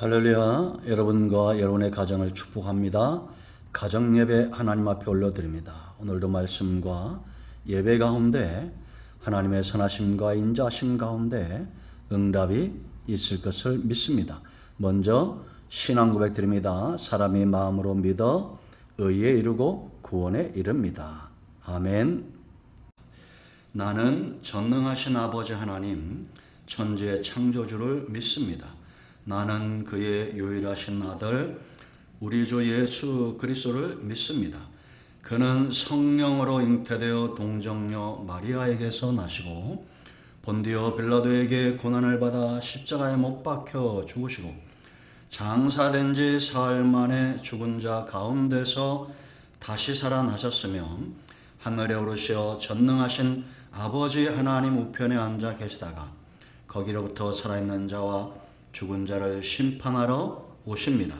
할렐루야. 여러분과 여러분의 가정을 축복합니다. 가정 예배 하나님 앞에 올려드립니다. 오늘도 말씀과 예배 가운데 하나님의 선하심과 인자하심 가운데 응답이 있을 것을 믿습니다. 먼저 신앙 고백 드립니다. 사람이 마음으로 믿어 의에 이르고 구원에 이릅니다. 아멘. 나는 전능하신 아버지 하나님, 천지의 창조주를 믿습니다. 나는 그의 유일하신 아들 우리 주 예수 그리스도를 믿습니다. 그는 성령으로 잉태되어 동정녀 마리아에게서 나시고 본디오 빌라도에게 고난을 받아 십자가에 못 박혀 죽으시고 장사된 지 사흘 만에 죽은 자 가운데서 다시 살아나셨으며 하늘에 오르시어 전능하신 아버지 하나님 우편에 앉아 계시다가 거기로부터 살아있는 자와 죽은 자를 심판하러 오십니다.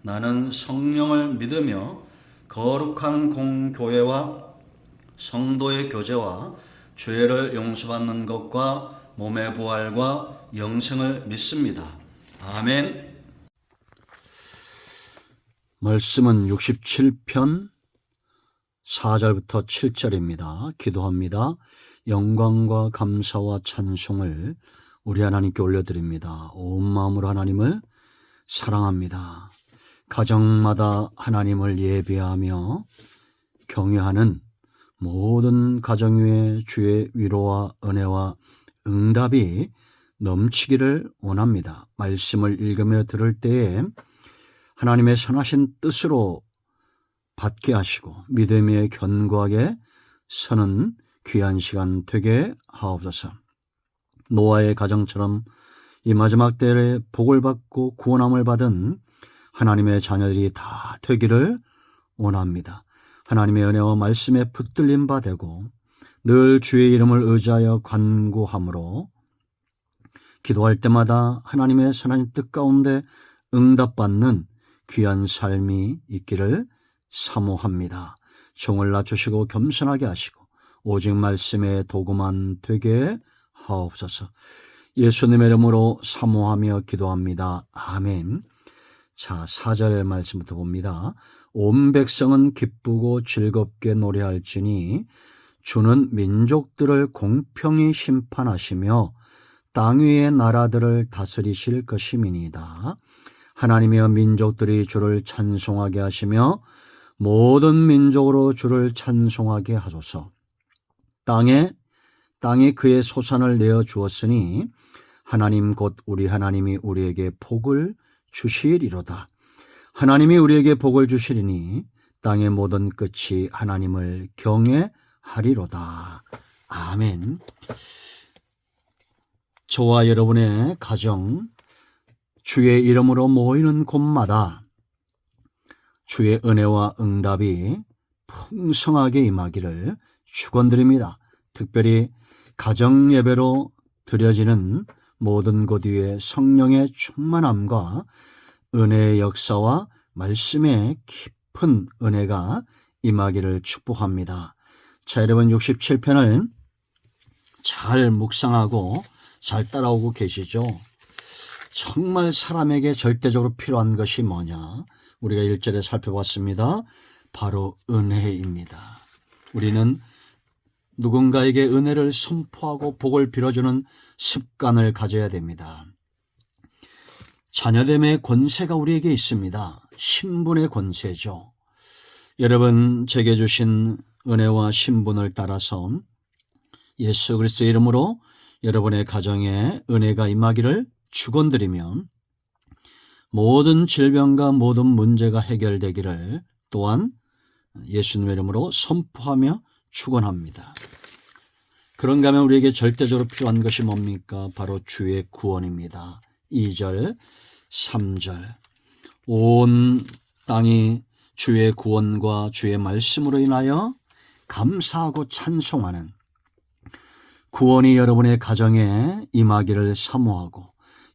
나는 성령을 믿으며 거룩한 공교회와 성도의 교제와 죄를 용서받는 것과 몸의 부활과 영생을 믿습니다. 아멘. 말씀은 67편 4절부터 7절입니다. 기도합니다. 영광과 감사와 찬송을 우리 하나님께 올려드립니다. 온 마음으로 하나님을 사랑합니다. 가정마다 하나님을 예배하며 경외하는 모든 가정 위에 주의 위로와 은혜와 응답이 넘치기를 원합니다. 말씀을 읽으며 들을 때에 하나님의 선하신 뜻으로 받게 하시고 믿음에 견고하게 서는 귀한 시간 되게 하옵소서. 노아의 가정처럼 이 마지막 때에 복을 받고 구원함을 받은 하나님의 자녀들이 다 되기를 원합니다. 하나님의 은혜와 말씀에 붙들림 바 되고 늘 주의 이름을 의지하여 간구함으로 기도할 때마다 하나님의 선한 뜻 가운데 응답받는 귀한 삶이 있기를 사모합니다. 종을 낮추시고 겸손하게 하시고 오직 말씀의 도구만 되게 하옵소서. 예수님의 이름으로 사모하며 기도합니다. 아멘. 자, 4절 말씀부터 봅니다. 온 백성은 기쁘고 즐겁게 노래할지니 주는 민족들을 공평히 심판하시며 땅 위의 나라들을 다스리실 것임이니이다. 하나님의 민족들이 주를 찬송하게 하시며 모든 민족으로 주를 찬송하게 하소서. 땅이 그의 소산을 내어 주었으니 하나님 곧 우리 하나님이 우리에게 복을 주시리로다. 하나님이 우리에게 복을 주시리니 땅의 모든 끝이 하나님을 경외하리로다. 아멘. 저와 여러분의 가정, 주의 이름으로 모이는 곳마다 주의 은혜와 응답이 풍성하게 임하기를 축원드립니다. 특별히 가정 예배로 드려지는 모든 곳 위에 성령의 충만함과 은혜의 역사와 말씀의 깊은 은혜가 임하기를 축복합니다. 자, 여러분 67편을 잘 묵상하고 잘 따라오고 계시죠? 정말 사람에게 절대적으로 필요한 것이 뭐냐? 우리가 1절에 살펴봤습니다. 바로 은혜입니다. 우리는 누군가에게 은혜를 선포하고 복을 빌어주는 습관을 가져야 됩니다. 자녀됨의 권세가 우리에게 있습니다. 신분의 권세죠. 여러분, 제게 주신 은혜와 신분을 따라서 예수 그리스도의 이름으로 여러분의 가정에 은혜가 임하기를 축원드리며 모든 질병과 모든 문제가 해결되기를 또한 예수님의 이름으로 선포하며 축원합니다. 그런가 하면 우리에게 절대적으로 필요한 것이 뭡니까? 바로 주의 구원입니다. 2절, 3절. 온 땅이 주의 구원과 주의 말씀으로 인하여 감사하고 찬송하는 구원이 여러분의 가정에 임하기를 사모하고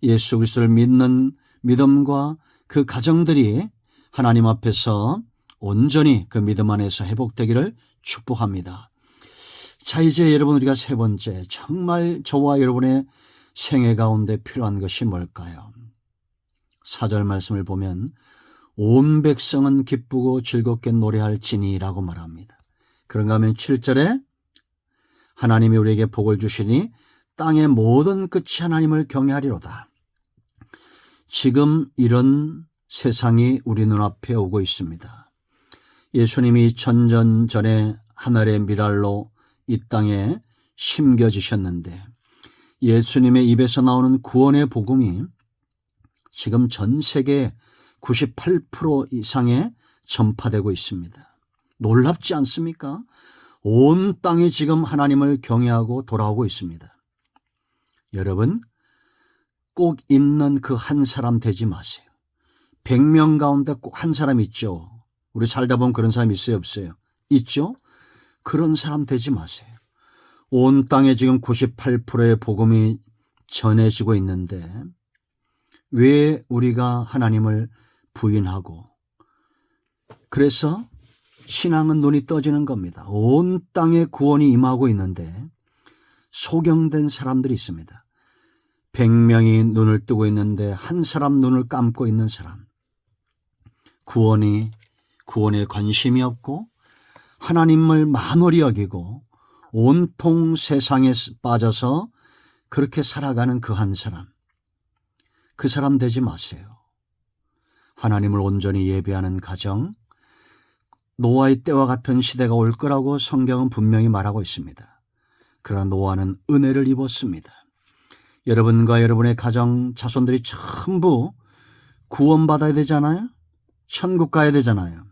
예수 그리스도를 믿는 믿음과 그 가정들이 하나님 앞에서 온전히 그 믿음 안에서 회복되기를 축복합니다. 자, 이제 여러분, 우리가 세 번째, 정말 저와 여러분의 생애 가운데 필요한 것이 뭘까요? 4절 말씀을 보면 온 백성은 기쁘고 즐겁게 노래할지니라고 말합니다. 그런가 하면 7절에 하나님이 우리에게 복을 주시니 땅의 모든 끝이 하나님을 경외하리로다. 지금 이런 세상이 우리 눈앞에 오고 있습니다. 예수님이 천년 전에 하늘의 미랄로 이 땅에 심겨지셨는데 예수님의 입에서 나오는 구원의 복음이 지금 전 세계 98% 이상에 전파되고 있습니다. 놀랍지 않습니까? 온 땅이 지금 하나님을 경외하고 돌아오고 있습니다. 여러분, 꼭 있는 그 한 사람 되지 마세요. 100명 가운데 꼭 한 사람 있죠. 우리 살다 보면 그런 사람 있어요, 없어요? 있죠? 그런 사람 되지 마세요. 온 땅에 지금 98%의 복음이 전해지고 있는데 왜 우리가 하나님을 부인하고, 그래서 신앙은 눈이 떠지는 겁니다. 온 땅에 구원이 임하고 있는데 소경된 사람들이 있습니다. 100명이 눈을 뜨고 있는데 한 사람 눈을 감고 있는 사람. 구원에 관심이 없고 하나님을 만홀히 여기고 온통 세상에 빠져서 그렇게 살아가는 그 한 사람. 그 사람 되지 마세요. 하나님을 온전히 예배하는 가정, 노아의 때와 같은 시대가 올 거라고 성경은 분명히 말하고 있습니다. 그러나 노아는 은혜를 입었습니다. 여러분과 여러분의 가정, 자손들이 전부 구원받아야 되잖아요. 천국 가야 되잖아요.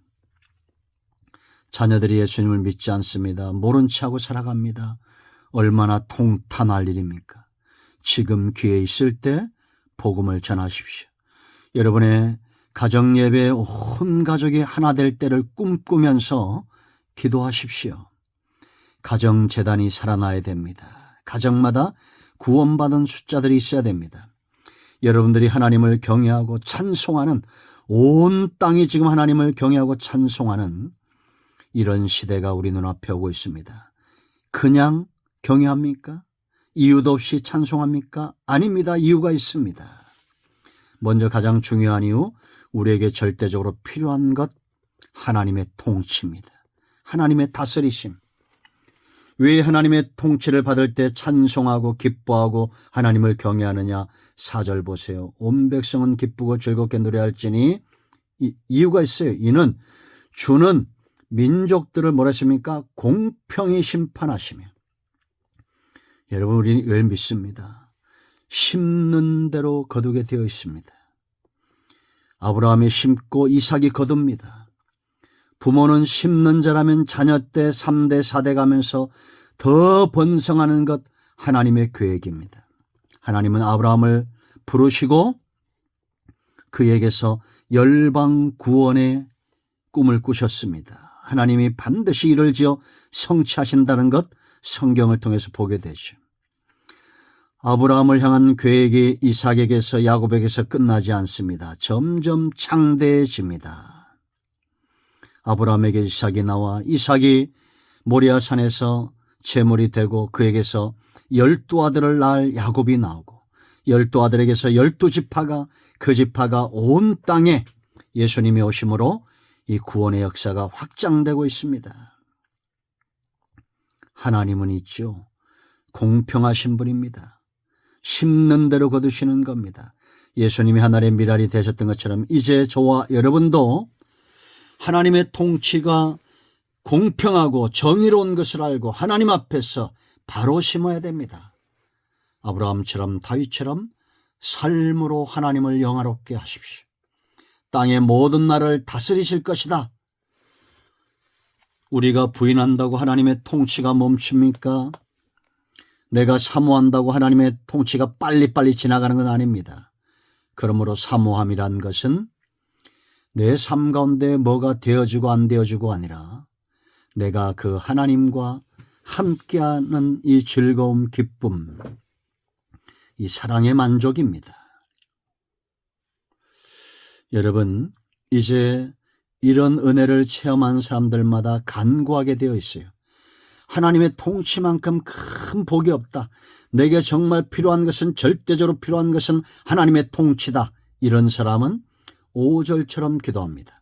자녀들이 예수님을 믿지 않습니다. 모른 체하고 살아갑니다. 얼마나 통탄할 일입니까? 지금 기회 있을 때 복음을 전하십시오. 여러분의 가정예배에 온 가족이 하나 될 때를 꿈꾸면서 기도하십시오. 가정재단이 살아나야 됩니다. 가정마다 구원받은 숫자들이 있어야 됩니다. 여러분들이 하나님을 경외하고 찬송하는, 온 땅이 지금 하나님을 경외하고 찬송하는 이런 시대가 우리 눈앞에 오고 있습니다. 그냥 경외합니까? 이유도 없이 찬송합니까? 아닙니다. 이유가 있습니다. 먼저 가장 중요한 이유, 우리에게 절대적으로 필요한 것, 하나님의 통치입니다. 하나님의 다스리심. 왜 하나님의 통치를 받을 때 찬송하고 기뻐하고 하나님을 경외하느냐? 4절 보세요. 온 백성은 기쁘고 즐겁게 노래할지니, 이유가 있어요. 이는 주는 민족들을 뭐라 했습니까? 공평히 심판하시며. 여러분, 우리는 왜 믿습니다? 심는 대로 거두게 되어 있습니다. 아브라함이 심고 이삭이 거둡니다. 부모는 심는 자라면 자녀 때 3대 4대 가면서 더 번성하는 것, 하나님의 계획입니다. 하나님은 아브라함을 부르시고 그에게서 열방 구원의 꿈을 꾸셨습니다. 하나님이 반드시 이를 지어 성취하신다는 것, 성경을 통해서 보게 되죠. 아브라함을 향한 계획이 이삭에게서, 야곱에게서 끝나지 않습니다. 점점 창대해집니다. 아브라함에게 이삭이 나와 이삭이 모리아 산에서 제물이 되고 그에게서 12아들을 낳을 야곱이 나오고 12아들에게서 12지파가, 그 지파가 온 땅에 예수님이 오심으로 이 구원의 역사가 확장되고 있습니다. 하나님은 있죠. 공평하신 분입니다. 심는 대로 거두시는 겁니다. 예수님이 하늘의 미랄이 되셨던 것처럼 이제 저와 여러분도 하나님의 통치가 공평하고 정의로운 것을 알고 하나님 앞에서 바로 심어야 됩니다. 아브라함처럼 다윗처럼 삶으로 하나님을 영화롭게 하십시오. 땅의 모든 나라를 다스리실 것이다. 우리가 부인한다고 하나님의 통치가 멈춥니까? 내가 사모한다고 하나님의 통치가 빨리빨리 지나가는 건 아닙니다. 그러므로 사모함이란 것은 내 삶 가운데 뭐가 되어지고 안 되어지고 아니라 내가 그 하나님과 함께하는 이 즐거움, 기쁨, 이 사랑의 만족입니다. 여러분, 이제 이런 은혜를 체험한 사람들마다 간구하게 되어 있어요. 하나님의 통치만큼 큰 복이 없다. 내게 정말 필요한 것은, 절대적으로 필요한 것은 하나님의 통치다. 이런 사람은 5절처럼 기도합니다.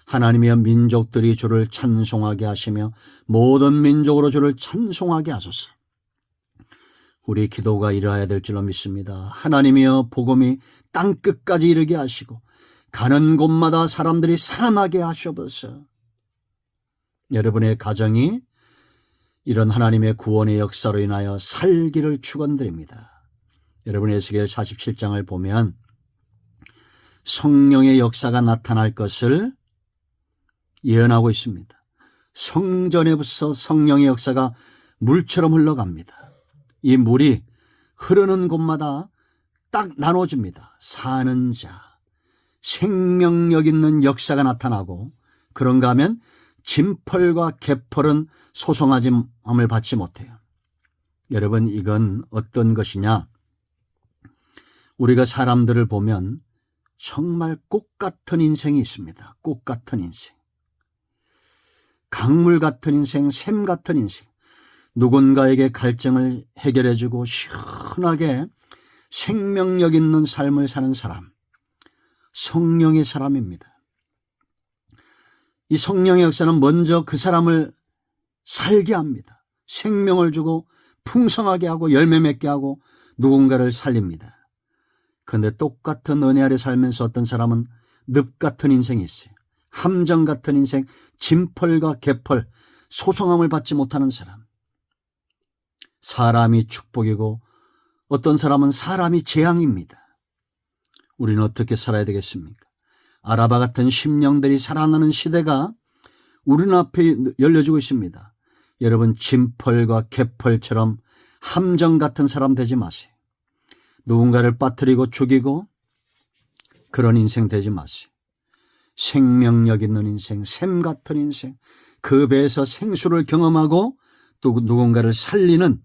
하나님이여 민족들이 주를 찬송하게 하시며 모든 민족으로 주를 찬송하게 하소서. 우리 기도가 이러해야 될 줄로 믿습니다. 하나님이여 복음이 땅끝까지 이르게 하시고 가는 곳마다 사람들이 살아나게 하셔서 여러분의 가정이 이런 하나님의 구원의 역사로 인하여 살기를 축원드립니다. 여러분 에스겔 47장을 보면 성령의 역사가 나타날 것을 예언하고 있습니다. 성전에부터 성령의 역사가 물처럼 흘러갑니다. 이 물이 흐르는 곳마다 딱 나눠집니다. 사는 자, 생명력 있는 역사가 나타나고 그런가 하면 진펄과 개펄은 소송하짐을 받지 못해요. 여러분 이건 어떤 것이냐? 우리가 사람들을 보면 정말 꽃 같은 인생이 있습니다. 꽃 같은 인생. 강물 같은 인생, 샘 같은 인생. 누군가에게 갈증을 해결해주고 시원하게 생명력 있는 삶을 사는 사람. 성령의 사람입니다. 이 성령의 역사는 먼저 그 사람을 살게 합니다. 생명을 주고 풍성하게 하고 열매 맺게 하고 누군가를 살립니다. 그런데 똑같은 은혜 아래 살면서 어떤 사람은 늪 같은 인생이 있어요. 함정 같은 인생, 진펄과 개펄, 소송함을 받지 못하는 사람. 사람이 축복이고 어떤 사람은 사람이 재앙입니다. 우리는 어떻게 살아야 되겠습니까? 아라바 같은 심령들이 살아나는 시대가 우리 눈앞에 열려지고 있습니다. 여러분 진펄과 개펄처럼 함정 같은 사람 되지 마세요. 누군가를 빠뜨리고 죽이고 그런 인생 되지 마세요. 생명력 있는 인생, 샘 같은 인생, 그 배에서 생수를 경험하고 또 누군가를 살리는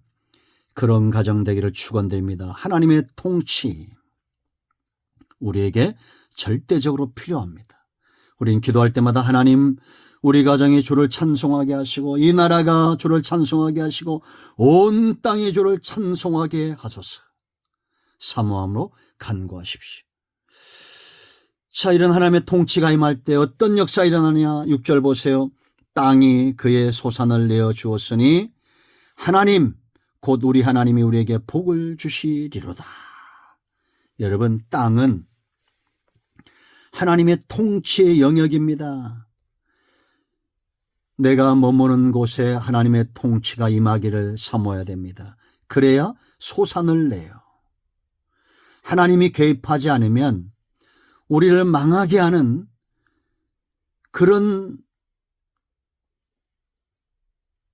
그런 가정 되기를 축원드립니다. 하나님의 통치 우리에게 절대적으로 필요합니다. 우리는 기도할 때마다 하나님 우리 가정이 주를 찬송하게 하시고 이 나라가 주를 찬송하게 하시고 온 땅이 주를 찬송하게 하소서. 사모함으로 간구하십시오. 자, 이런 하나님의 통치가 임할 때 어떤 역사가 일어나느냐. 6절 보세요. 땅이 그의 소산을 내어 주었으니 하나님 곧 우리 하나님이 우리에게 복을 주시리로다. 여러분 땅은 하나님의 통치의 영역입니다. 내가 머무는 곳에 하나님의 통치가 임하기를 사모해야 됩니다. 그래야 소산을 내요. 하나님이 개입하지 않으면 우리를 망하게 하는 그런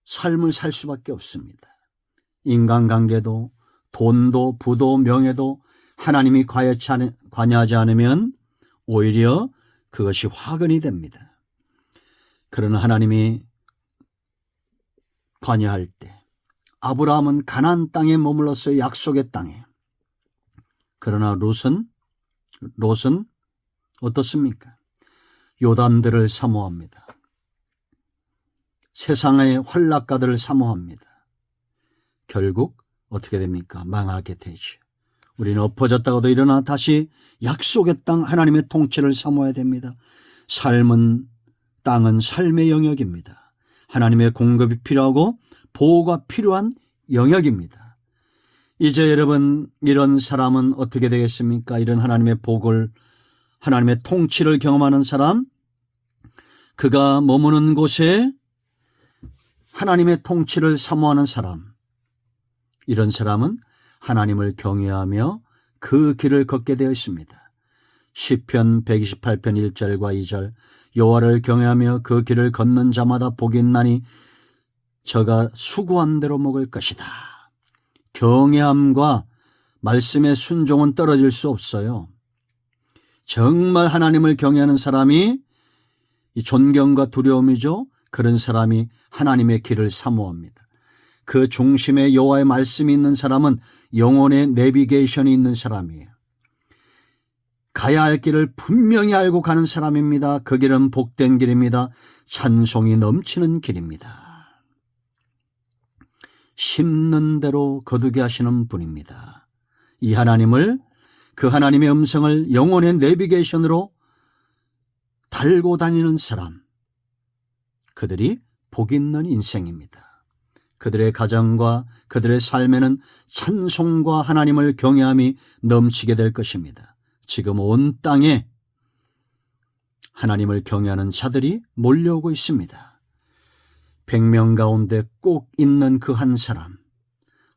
삶을 살 수밖에 없습니다. 인간관계도 돈도 부도 명예도 하나님이 관여하지 않으면 오히려 그것이 화근이 됩니다. 그러나 하나님이 관여할 때 아브라함은 가나안 땅에 머물렀어요. 약속의 땅에. 그러나 롯은 어떻습니까? 요단들을 사모합니다. 세상의 환락가들을 사모합니다. 결국 어떻게 됩니까? 망하게 되죠. 우리는 엎어졌다가도 일어나 다시 약속의 땅 하나님의 통치를 사모해야 됩니다. 땅은 삶의 영역입니다. 하나님의 공급이 필요하고 보호가 필요한 영역입니다. 이제 여러분 이런 사람은 어떻게 되겠습니까? 이런 하나님의 복을 하나님의 통치를 경험하는 사람, 그가 머무는 곳에 하나님의 통치를 사모하는 사람, 이런 사람은 하나님을 경외하며 그 길을 걷게 되어 있습니다. 시편 128편 1절과 2절 여호와를 경외하며 그 길을 걷는 자마다 복이 있나니 저가 수고한 대로 먹을 것이다. 경외함과 말씀의 순종은 떨어질 수 없어요. 정말 하나님을 경외하는 사람이 이 존경과 두려움이죠. 그런 사람이 하나님의 길을 사모합니다. 그 중심에 여호와의 말씀이 있는 사람은 영혼의 내비게이션이 있는 사람이에요. 가야 할 길을 분명히 알고 가는 사람입니다. 그 길은 복된 길입니다. 찬송이 넘치는 길입니다. 심는 대로 거두게 하시는 분입니다. 이 하나님을 그 하나님의 음성을 영혼의 내비게이션으로 달고 다니는 사람, 그들이 복 있는 인생입니다. 그들의 가정과 그들의 삶에는 찬송과 하나님을 경외함이 넘치게 될 것입니다. 지금 온 땅에 하나님을 경외하는 자들이 몰려오고 있습니다. 100명 가운데 꼭 있는 그 한 사람,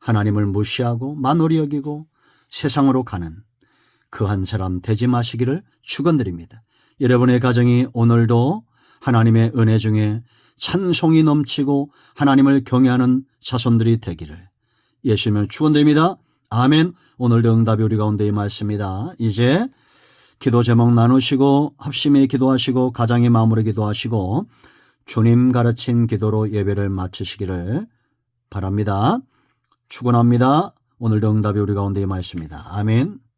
하나님을 무시하고 만홀히 여기고 세상으로 가는 그 한 사람 되지 마시기를 축원드립니다. 여러분의 가정이 오늘도 하나님의 은혜 중에 찬송이 넘치고 하나님을 경외하는 자손들이 되기를 예수님을 축원드립니다. 아멘. 오늘도 응답이 우리 가운데 임하였습니다. 이제 기도 제목 나누시고 합심에 기도하시고 가정의 마음으로 기도하시고 주님 가르친 기도로 예배를 마치시기를 바랍니다. 축원합니다. 오늘도 응답이 우리 가운데 임하였습니다. 아멘.